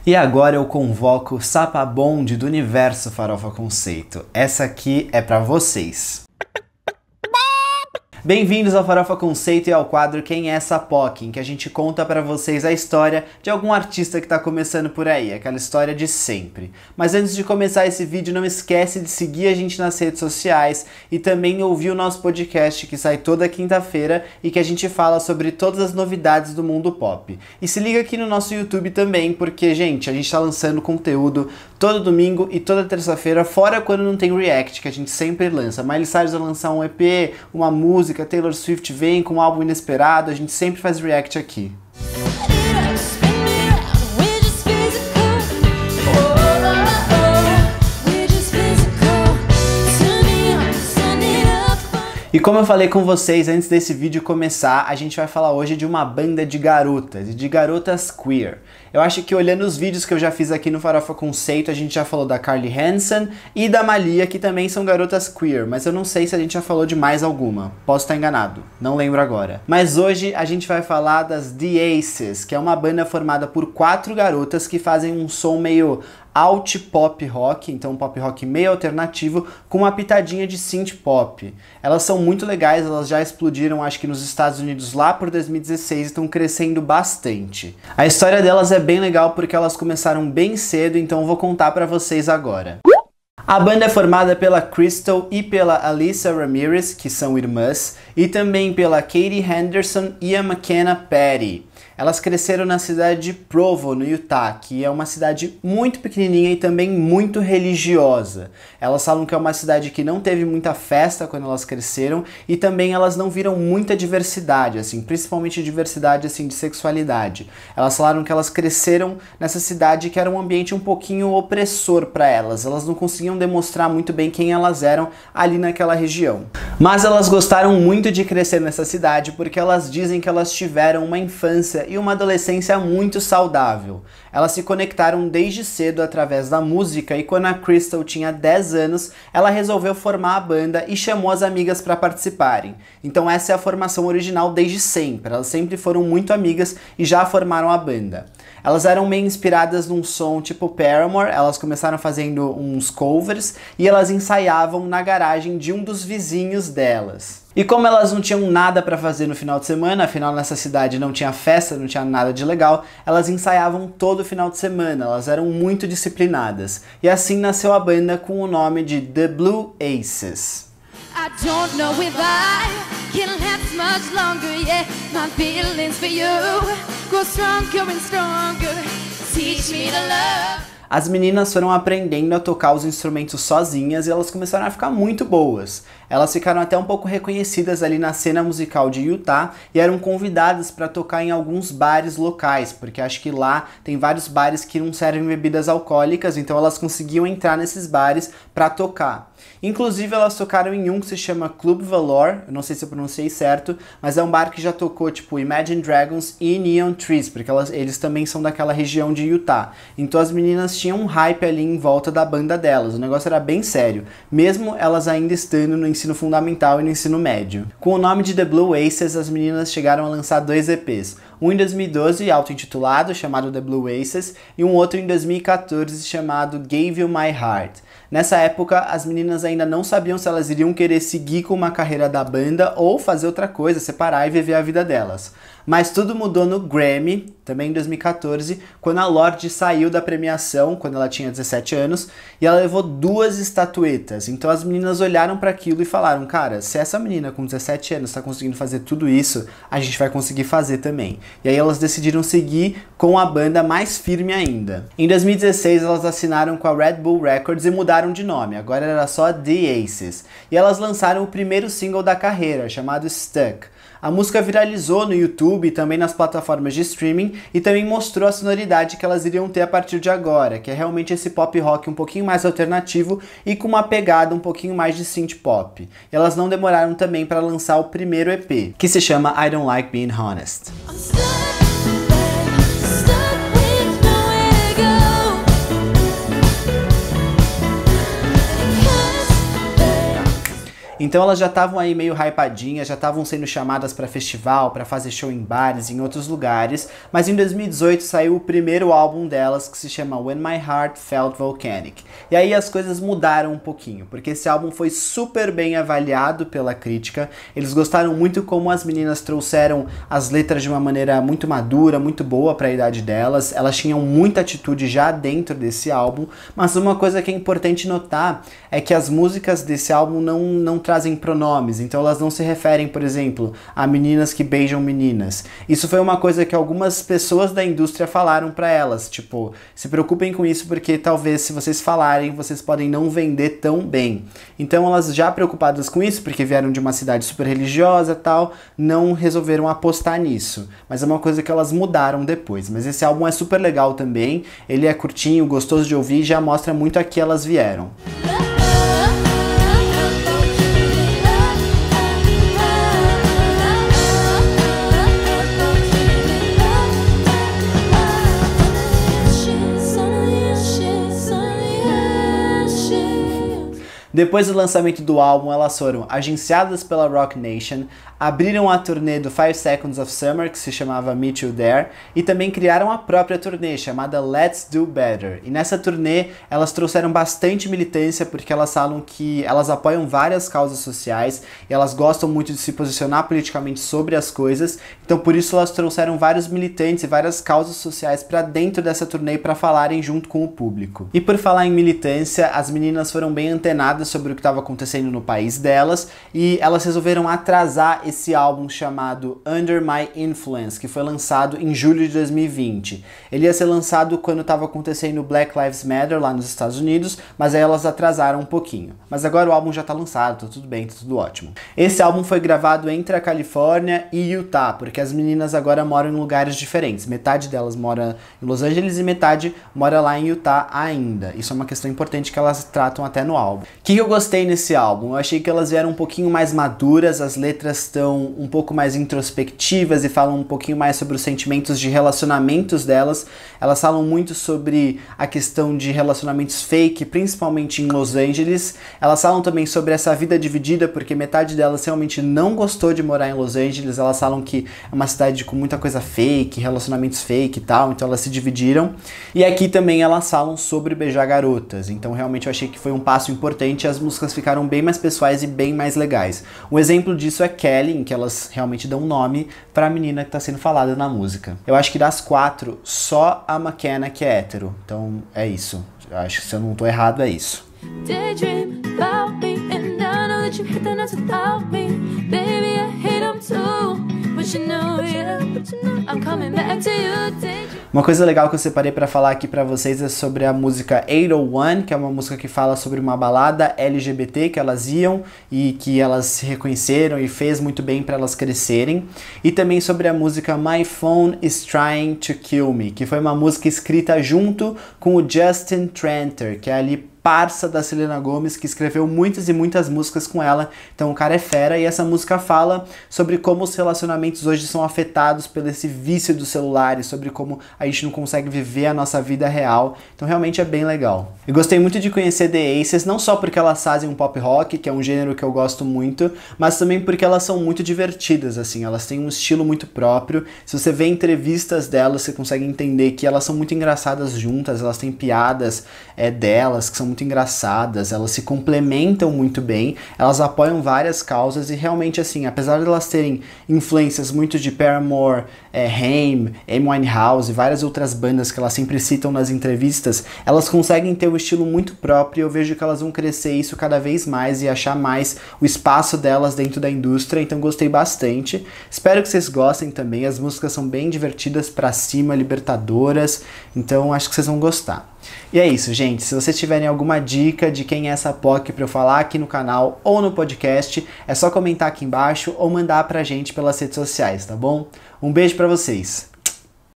E agora eu convoco o Sapabonde do Universo Farofa Conceito. Essa aqui é pra vocês. Bem-vindos ao Farofa Conceito e ao quadro Quem é essa POC, em que a gente conta pra vocês a história de algum artista que tá começando por aí, aquela história de sempre. Mas antes de começar esse vídeo, não esquece de seguir a gente nas redes sociais e também ouvir o nosso podcast que sai toda quinta-feira e que a gente fala sobre todas as novidades do mundo pop. E se liga aqui no nosso YouTube também, porque, gente, a gente tá lançando conteúdo todo domingo e toda terça-feira, fora quando não tem react, que a gente sempre lança. Miley Cyrus vai lançar um EP, uma música, Taylor Swift vem com um álbum inesperado, a gente sempre faz react aqui. E como eu falei com vocês antes desse vídeo começar, a gente vai falar hoje de uma banda de garotas, e de garotas queer. Eu acho que olhando os vídeos que eu já fiz aqui no Farofa Conceito, a gente já falou da Carly Hansen e da Malia, que também são garotas queer, mas eu não sei se a gente já falou de mais alguma. Posso estar enganado, não lembro agora. Mas hoje a gente vai falar das The Aces, que é uma banda formada por 4 garotas que fazem um som meio alt pop rock, então um pop rock meio alternativo, com uma pitadinha de synth pop. Elas são muito legais, elas já explodiram acho que nos Estados Unidos lá por 2016 e estão crescendo bastante. A história delas é bem legal porque elas começaram bem cedo, então eu vou contar pra vocês agora. A banda é formada pela Crystal e pela Alyssa Ramirez, que são irmãs, e também pela Katie Henderson e a McKenna Patty. Elas cresceram na cidade de Provo, no Utah, que é uma cidade muito pequenininha e também muito religiosa. Elas falam que é uma cidade que não teve muita festa quando elas cresceram e também elas não viram muita diversidade, assim, principalmente diversidade assim, de sexualidade. Elas falaram que elas cresceram nessa cidade que era um ambiente um pouquinho opressor para elas. Elas não conseguiam demonstrar muito bem quem elas eram ali naquela região. Mas elas gostaram muito de crescer nessa cidade porque elas dizem que elas tiveram uma infância e uma adolescência muito saudável. Elas se conectaram desde cedo através da música e quando a Crystal tinha 10 anos, ela resolveu formar a banda e chamou as amigas para participarem. Então essa é a formação original desde sempre. Elas sempre foram muito amigas e já formaram a banda. Elas eram meio inspiradas num som tipo Paramore, elas começaram fazendo uns covers e elas ensaiavam na garagem de um dos vizinhos delas. E como elas não tinham nada para fazer no final de semana, afinal nessa cidade não tinha festa, não tinha nada de legal, elas ensaiavam todo final de semana, elas eram muito disciplinadas. E assim nasceu a banda com o nome de The Blue Aces. I don't know if I can last much longer, yeah. My feelings for you go stronger and stronger. Teach me to love. As meninas foram aprendendo a tocar os instrumentos sozinhas e elas começaram a ficar muito boas. Elas ficaram até um pouco reconhecidas ali na cena musical de Utah e eram convidadas para tocar em alguns bares locais, porque acho que lá tem vários bares que não servem bebidas alcoólicas, então elas conseguiam entrar nesses bares para tocar. Inclusive elas tocaram em um que se chama Club Valor, eu não sei se eu pronunciei certo, mas é um bar que já tocou tipo Imagine Dragons e Neon Trees, porque eles também são daquela região de Utah. Então as meninas tinham um hype ali em volta da banda delas, o negócio era bem sério, mesmo elas ainda estando no ensino fundamental e no ensino médio. Com o nome de The Blue Aces, as meninas chegaram a lançar 2 EPs, um em 2012, auto-intitulado, chamado The Blue Aces, e um outro em 2014, chamado Gave You My Heart. Nessa época, as meninas ainda não sabiam se elas iriam querer seguir com uma carreira da banda ou fazer outra coisa, separar e viver a vida delas. Mas tudo mudou no Grammy, também em 2014, quando a Lorde saiu da premiação, quando ela tinha 17 anos, e ela levou 2 estatuetas. Então as meninas olharam para aquilo e falaram, cara, se essa menina com 17 anos está conseguindo fazer tudo isso, a gente vai conseguir fazer também. E aí elas decidiram seguir com a banda mais firme ainda. Em 2016 elas assinaram com a Red Bull Records e mudaram de nome, agora era só The Aces. E elas lançaram o primeiro single da carreira, chamado Stuck. A música viralizou no YouTube e também nas plataformas de streaming e também mostrou a sonoridade que elas iriam ter a partir de agora, que é realmente esse pop rock um pouquinho mais alternativo e com uma pegada um pouquinho mais de synth pop. E elas não demoraram também para lançar o primeiro EP, que se chama I Don't Like Being Honest. Então elas já estavam aí meio hypadinhas, já estavam sendo chamadas para festival, para fazer show em bares, em outros lugares, mas em 2018 saiu o primeiro álbum delas, que se chama When My Heart Felt Volcanic. E aí as coisas mudaram um pouquinho, porque esse álbum foi super bem avaliado pela crítica, eles gostaram muito como as meninas trouxeram as letras de uma maneira muito madura, muito boa para a idade delas, elas tinham muita atitude já dentro desse álbum, mas uma coisa que é importante notar é que as músicas desse álbum não trazem pronomes, então elas não se referem, por exemplo, a meninas que beijam meninas. Isso foi uma coisa que algumas pessoas da indústria falaram pra elas, tipo, se preocupem com isso porque talvez se vocês falarem, vocês podem não vender tão bem. Então elas já preocupadas com isso, porque vieram de uma cidade super religiosa e tal, não resolveram apostar nisso. Mas é uma coisa que elas mudaram depois. Mas esse álbum é super legal também, ele é curtinho, gostoso de ouvir e já mostra muito a que elas vieram. Depois do lançamento do álbum, elas foram agenciadas pela Roc Nation, abriram a turnê do 5 Seconds of Summer, que se chamava Meet You There, e também criaram a própria turnê, chamada Let's Do Better. E nessa turnê, elas trouxeram bastante militância, porque elas falam que elas apoiam várias causas sociais, e elas gostam muito de se posicionar politicamente sobre as coisas, então por isso elas trouxeram vários militantes e várias causas sociais para dentro dessa turnê para falarem junto com o público. E por falar em militância, as meninas foram bem antenadas sobre o que estava acontecendo no país delas, e elas resolveram atrasar esse álbum chamado Under My Influence, que foi lançado em julho de 2020. Ele ia ser lançado quando estava acontecendo o Black Lives Matter lá nos Estados Unidos, mas aí elas atrasaram um pouquinho. Mas agora o álbum já tá lançado, tá tudo bem, tá tudo ótimo. Esse álbum foi gravado entre a Califórnia e Utah, porque as meninas agora moram em lugares diferentes. Metade delas mora em Los Angeles e metade mora lá em Utah ainda. Isso é uma questão importante que elas tratam até no álbum. O que eu gostei nesse álbum? Eu achei que elas vieram um pouquinho mais maduras, as letras estão um pouco mais introspectivas e falam um pouquinho mais sobre os sentimentos de relacionamentos delas. Elas falam muito sobre a questão de relacionamentos fake, principalmente em Los Angeles. Elas falam também sobre essa vida dividida, porque metade delas realmente não gostou de morar em Los Angeles. Elas falam que é uma cidade com muita coisa fake, relacionamentos fake e tal, então elas se dividiram. E aqui também elas falam sobre beijar garotas, então realmente eu achei que foi um passo importante. As músicas ficaram bem mais pessoais e bem mais legais. Um exemplo disso é Kelly, em que elas realmente dão nome pra menina que tá sendo falada na música. Eu acho que das 4, só a McKenna que é hétero. Então é isso. Eu acho que se eu não tô errado, é isso. Uma coisa legal que eu separei pra falar aqui pra vocês é sobre a música 801, que é uma música que fala sobre uma balada LGBT que elas iam e que elas se reconheceram e fez muito bem pra elas crescerem. E também sobre a música My Phone is Trying to Kill Me, que foi uma música escrita junto com o Justin Tranter, que é ali parça da Selena Gomez, que escreveu muitas e muitas músicas com ela. Então o cara é fera, e essa música fala sobre como os relacionamentos hoje são afetados pelo esse vício do celular e sobre como a gente não consegue viver a nossa vida real. Então realmente é bem legal. Eu gostei muito de conhecer The Aces, não só porque elas fazem um pop rock, que é um gênero que eu gosto muito, mas também porque elas são muito divertidas, assim, elas têm um estilo muito próprio. Se você vê entrevistas delas, você consegue entender que elas são muito engraçadas juntas, elas têm piadas delas que são muito engraçadas, elas se complementam muito bem, elas apoiam várias causas e realmente, assim, apesar de elas terem influências muito de Paramore, Haim, Amy Winehouse e várias outras bandas que elas sempre citam nas entrevistas, elas conseguem ter um estilo muito próprio, e eu vejo que elas vão crescer isso cada vez mais e achar mais o espaço delas dentro da indústria, então gostei bastante. Espero que vocês gostem também, as músicas são bem divertidas, pra cima, libertadoras, então acho que vocês vão gostar. E é isso, gente. Se vocês tiverem alguma dica de quem é essa POC pra eu falar aqui no canal ou no podcast, é só comentar aqui embaixo ou mandar pra gente pelas redes sociais, tá bom? Um beijo pra vocês!